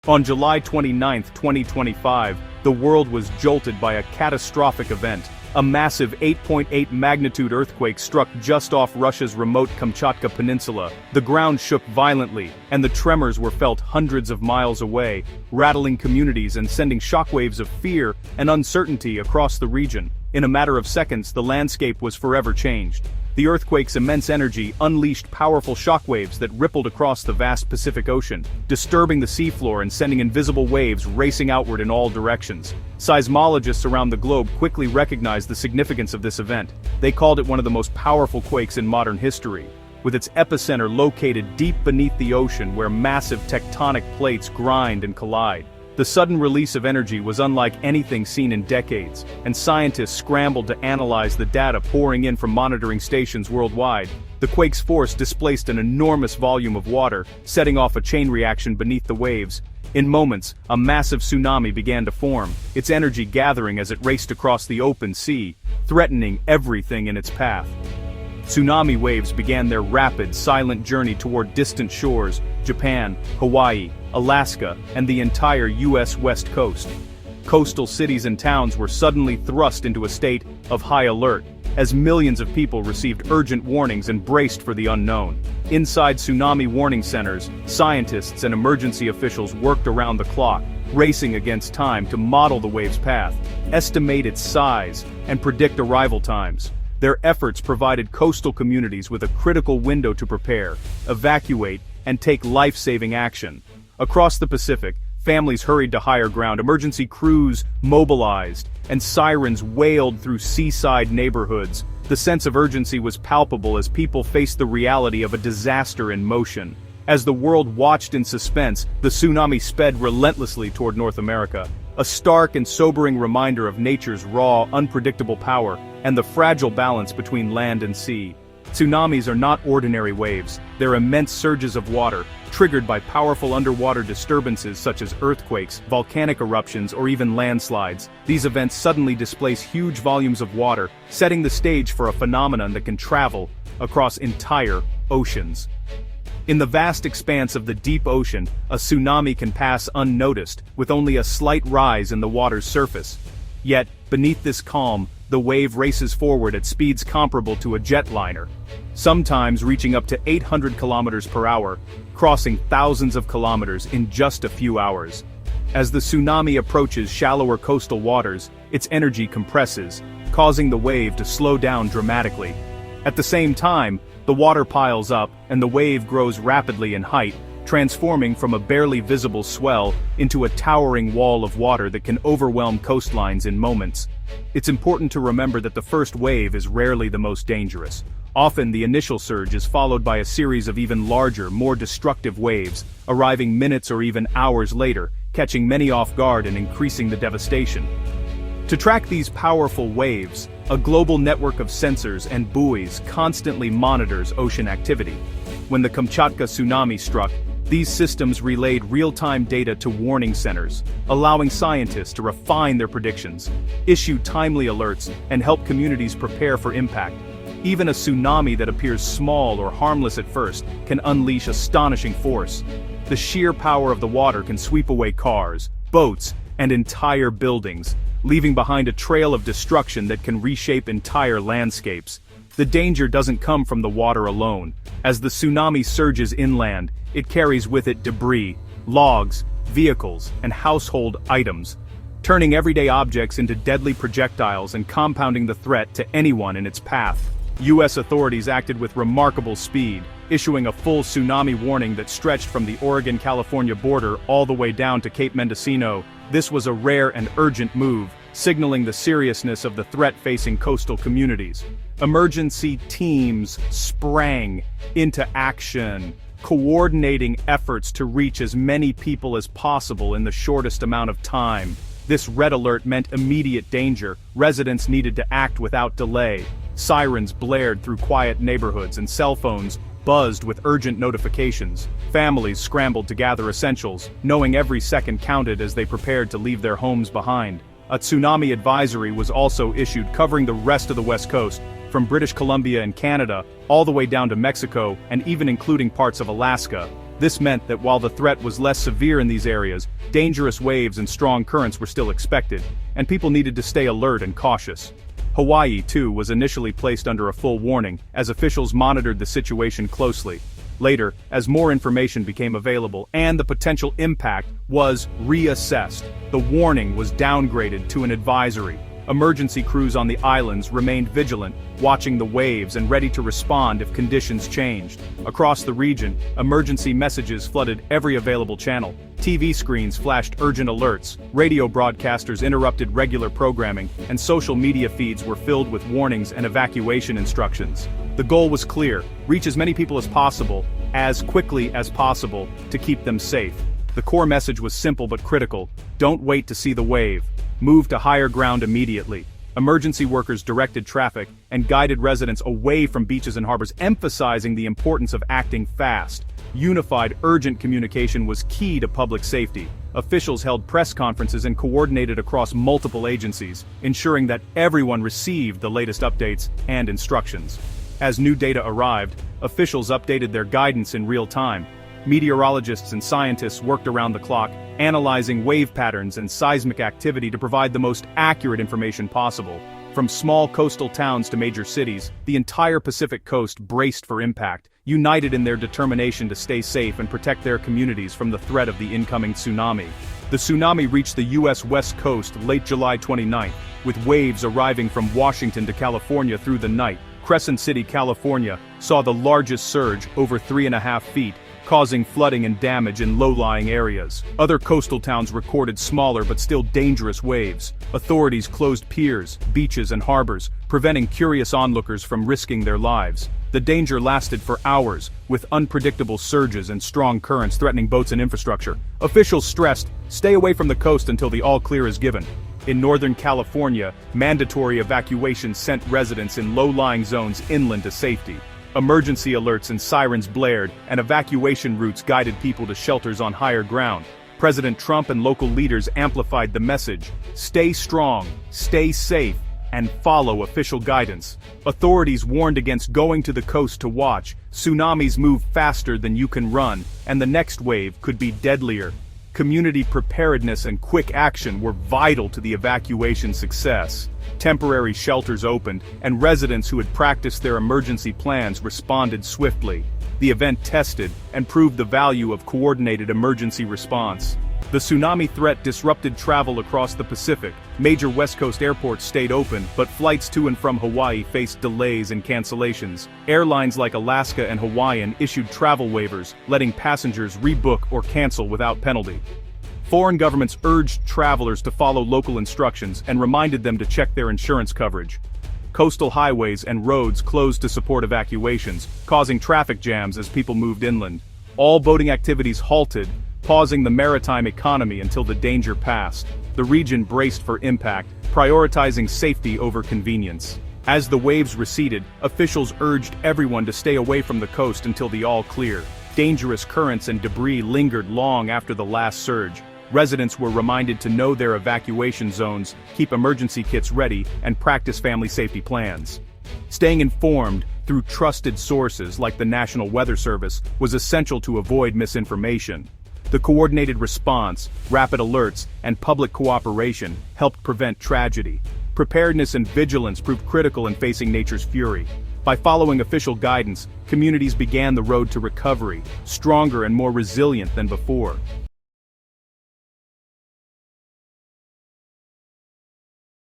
On July 29, 2025, the world was jolted by a catastrophic event. A massive 8.8 magnitude earthquake struck just off Russia's remote Kamchatka Peninsula. The ground shook violently, and the tremors were felt hundreds of miles away, rattling communities and sending shockwaves of fear and uncertainty across the region. In a matter of seconds, the landscape was forever changed. The earthquake's immense energy unleashed powerful shockwaves that rippled across the vast Pacific Ocean, disturbing the seafloor and sending invisible waves racing outward in all directions. Seismologists around the globe quickly recognized the significance of this event. They called it one of the most powerful quakes in modern history, with its epicenter located deep beneath the ocean where massive tectonic plates grind and collide. The sudden release of energy was unlike anything seen in decades, and scientists scrambled to analyze the data pouring in from monitoring stations worldwide. The quake's force displaced an enormous volume of water, setting off a chain reaction beneath the waves. In moments, a massive tsunami began to form, its energy gathering as it raced across the open sea, threatening everything in its path. Tsunami waves began their rapid, silent journey toward distant shores: Japan, Hawaii, Alaska, and the entire U.S. West Coast. Coastal cities and towns were suddenly thrust into a state of high alert, as millions of people received urgent warnings and braced for the unknown. Inside tsunami warning centers, scientists and emergency officials worked around the clock, racing against time to model the wave's path, estimate its size, and predict arrival times. Their efforts provided coastal communities with a critical window to prepare, evacuate, and take life-saving action. Across the Pacific, families hurried to higher ground, emergency crews mobilized, and sirens wailed through seaside neighborhoods. The sense of urgency was palpable as people faced the reality of a disaster in motion. As the world watched in suspense, the tsunami sped relentlessly toward North America, a stark and sobering reminder of nature's raw, unpredictable power and the fragile balance between land and sea. Tsunamis are not ordinary waves, they're immense surges of water, triggered by powerful underwater disturbances such as earthquakes, volcanic eruptions, or even landslides. These events suddenly displace huge volumes of water, setting the stage for a phenomenon that can travel across entire oceans. In the vast expanse of the deep ocean, a tsunami can pass unnoticed, with only a slight rise in the water's surface. Yet, beneath this calm, the wave races forward at speeds comparable to a jetliner, sometimes reaching up to 800 kilometers per hour, crossing thousands of kilometers in just a few hours. As the tsunami approaches shallower coastal waters, its energy compresses, causing the wave to slow down dramatically. At the same time, the water piles up and the wave grows rapidly in height, transforming from a barely visible swell into a towering wall of water that can overwhelm coastlines in moments. It's important to remember that the first wave is rarely the most dangerous. Often the initial surge is followed by a series of even larger, more destructive waves, arriving minutes or even hours later, catching many off guard and increasing the devastation. To track these powerful waves, a global network of sensors and buoys constantly monitors ocean activity. When the Kamchatka tsunami struck, these systems relayed real-time data to warning centers, allowing scientists to refine their predictions, issue timely alerts, and help communities prepare for impact. Even a tsunami that appears small or harmless at first can unleash astonishing force. The sheer power of the water can sweep away cars, boats, and entire buildings, leaving behind a trail of destruction that can reshape entire landscapes. The danger doesn't come from the water alone. As the tsunami surges inland, it carries with it debris, logs, vehicles, and household items, turning everyday objects into deadly projectiles and compounding the threat to anyone in its path. U.S. authorities acted with remarkable speed, issuing a full tsunami warning that stretched from the Oregon-California border all the way down to Cape Mendocino. This was a rare and urgent move, signaling the seriousness of the threat facing coastal communities. Emergency teams sprang into action, coordinating efforts to reach as many people as possible in the shortest amount of time. This red alert meant immediate danger. Residents needed to act without delay. Sirens blared through quiet neighborhoods and cell phones buzzed with urgent notifications. Families scrambled to gather essentials, knowing every second counted as they prepared to leave their homes behind. A tsunami advisory was also issued covering the rest of the West Coast, from British Columbia and Canada all the way down to Mexico and even including parts of Alaska. This meant that while the threat was less severe in these areas, dangerous waves and strong currents were still expected, and people needed to stay alert and cautious. Hawaii, too, was initially placed under a full warning, as officials monitored the situation closely. Later, as more information became available and the potential impact was reassessed, the warning was downgraded to an advisory. Emergency crews on the islands remained vigilant, watching the waves and ready to respond if conditions changed. Across the region, emergency messages flooded every available channel. TV screens flashed urgent alerts, radio broadcasters interrupted regular programming, and social media feeds were filled with warnings and evacuation instructions. The goal was clear: reach as many people as quickly as possible, to keep them safe. The core message was simple but critical: don't wait to see the wave. Move to higher ground immediately. Emergency workers directed traffic and guided residents away from beaches and harbors, emphasizing the importance of acting fast. Unified, urgent communication was key to public safety. Officials held press conferences and coordinated across multiple agencies, ensuring that everyone received the latest updates and instructions. As new data arrived, officials updated their guidance in real time. Meteorologists and scientists worked around the clock, analyzing wave patterns and seismic activity to provide the most accurate information possible. From small coastal towns to major cities, the entire Pacific coast braced for impact, united in their determination to stay safe and protect their communities from the threat of the incoming tsunami. The tsunami reached the U.S. West Coast late July 29, with waves arriving from Washington to California through the night. Crescent City, California, saw the largest surge, over 3.5 feet, causing flooding and damage in low-lying areas. Other coastal towns recorded smaller but still dangerous waves. Authorities closed piers, beaches, and harbors, preventing curious onlookers from risking their lives. The danger lasted for hours, with unpredictable surges and strong currents threatening boats and infrastructure. Officials stressed, stay away from the coast until the all-clear is given. In Northern California, mandatory evacuation sent residents in low-lying zones inland to safety. Emergency alerts and sirens blared, and evacuation routes guided people to shelters on higher ground. President Trump and local leaders amplified the message: stay strong, stay safe, and follow official guidance. Authorities warned against going to the coast to watch. Tsunamis move faster than you can run, and the next wave could be deadlier. Community preparedness and quick action were vital to the evacuation success. Temporary shelters opened, and residents who had practiced their emergency plans responded swiftly. The event tested and proved the value of coordinated emergency response. The tsunami threat disrupted travel across the Pacific. Major West Coast airports stayed open, but flights to and from Hawaii faced delays and cancellations. Airlines like Alaska and Hawaiian issued travel waivers, letting passengers rebook or cancel without penalty. Foreign governments urged travelers to follow local instructions and reminded them to check their insurance coverage. Coastal highways and roads closed to support evacuations, causing traffic jams as people moved inland. All boating activities halted, pausing the maritime economy until the danger passed. The region braced for impact, prioritizing safety over convenience. As the waves receded, officials urged everyone to stay away from the coast until the all-clear. Dangerous currents and debris lingered long after the last surge. Residents were reminded to know their evacuation zones, keep emergency kits ready, and practice family safety plans. Staying informed through trusted sources like the National Weather Service was essential to avoid misinformation. The coordinated response, rapid alerts, and public cooperation helped prevent tragedy. Preparedness and vigilance proved critical in facing nature's fury. By following official guidance, communities began the road to recovery, stronger and more resilient than before.